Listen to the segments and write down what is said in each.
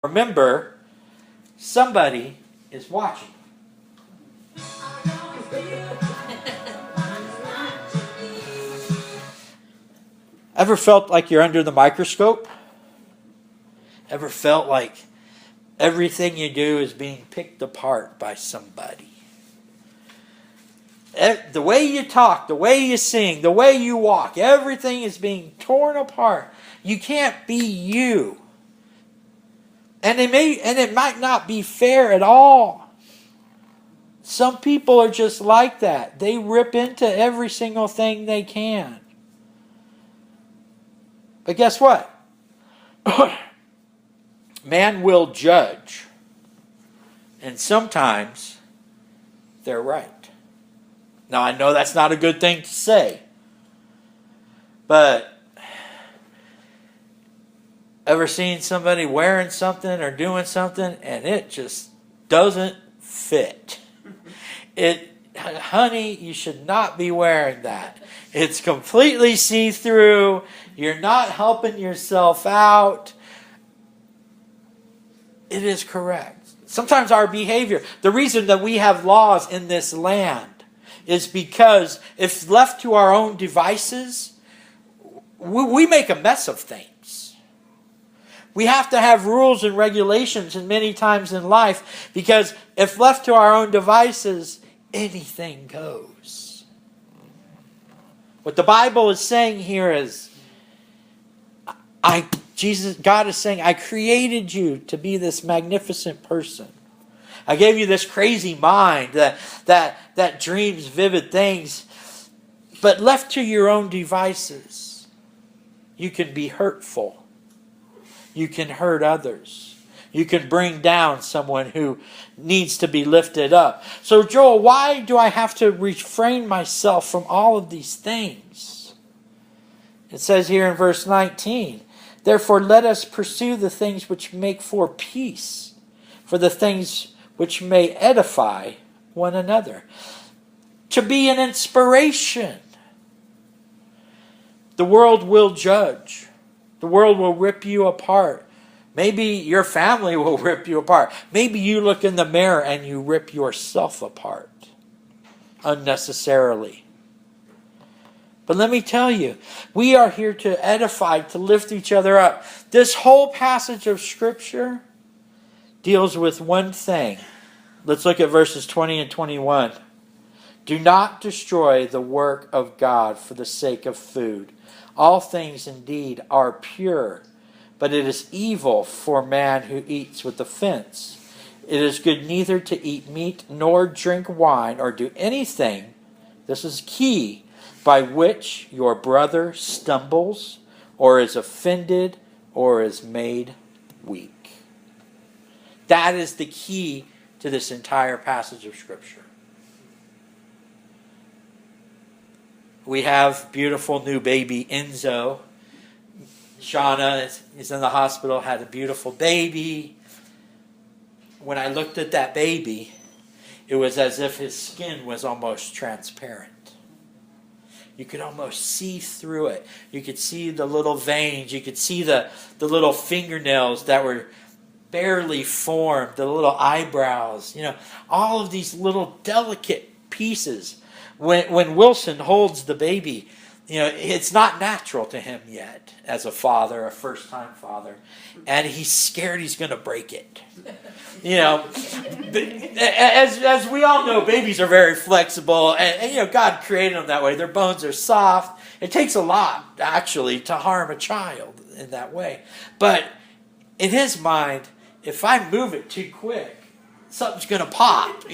Remember, somebody is watching. Ever felt like you're under the microscope? Ever felt like everything you do is being picked apart by somebody? The way you talk, the way you sing, the way you walk, everything is being torn apart. You can't be you. And it might not be fair at all. Some people are just like that. They rip into every single thing they can. But guess what? Man will judge. And sometimes they're right. Now, I know that's not a good thing to say. But ever seen somebody wearing something or doing something and it just doesn't fit? Honey, you should not be wearing that. It's completely see-through. You're not helping yourself out. It is correct. Sometimes our behavior, the reason that we have laws in this land is because if left to our own devices, we make a mess of things. We have to have rules and regulations and many times in life because if left to our own devices, anything goes. What the Bible is saying here is, God is saying, I created you to be this magnificent person. I gave you this crazy mind that dreams vivid things. But left to your own devices, you can be hurtful. You can hurt others. You can bring down someone who needs to be lifted up. So Joel, why do I have to refrain myself from all of these things? It says here in verse 19, therefore let us pursue the things which make for peace, for the things which may edify one another. To be an inspiration. The world will judge. The world will rip you apart. Maybe your family will rip you apart. Maybe you look in the mirror and you rip yourself apart unnecessarily. But let me tell you, we are here to edify, to lift each other up. This whole passage of Scripture deals with one thing. Let's look at verses 20 and 21. Do not destroy the work of God for the sake of food. All things indeed are pure, but it is evil for man who eats with offense. It is good neither to eat meat nor drink wine or do anything, this is key, by which your brother stumbles or is offended or is made weak. That is the key to this entire passage of Scripture. We have beautiful new baby Enzo. Shauna is in the hospital, had a beautiful baby. When I looked at that baby, it was as if his skin was almost transparent. You could almost see through it. You could see the little veins. You could see the little fingernails that were barely formed, the little eyebrows. All of these little delicate pieces. When Wilson holds the baby, it's not natural to him yet as a father, a first-time father. And he's scared he's going to break it. As we all know, babies are very flexible. And God created them that way. Their bones are soft. It takes a lot, actually, to harm a child in that way. But in his mind, if I move it too quick, something's going to pop,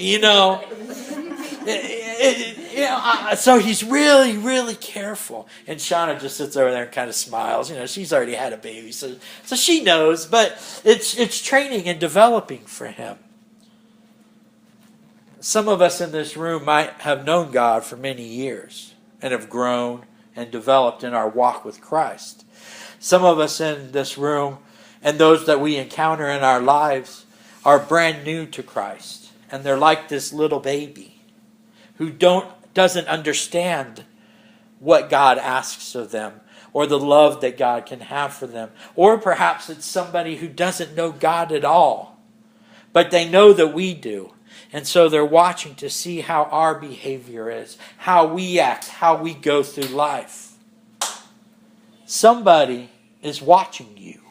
So he's really, really careful. And Shauna just sits over there and kind of smiles. She's already had a baby, so she knows. But it's training and developing for him. Some of us in this room might have known God for many years and have grown and developed in our walk with Christ. Some of us in this room and those that we encounter in our lives are brand new to Christ. And they're like this little baby who doesn't understand what God asks of them, or the love that God can have for them. Or perhaps it's somebody who doesn't know God at all, but they know that we do. And so they're watching to see how our behavior is, how we act, how we go through life. Somebody is watching you.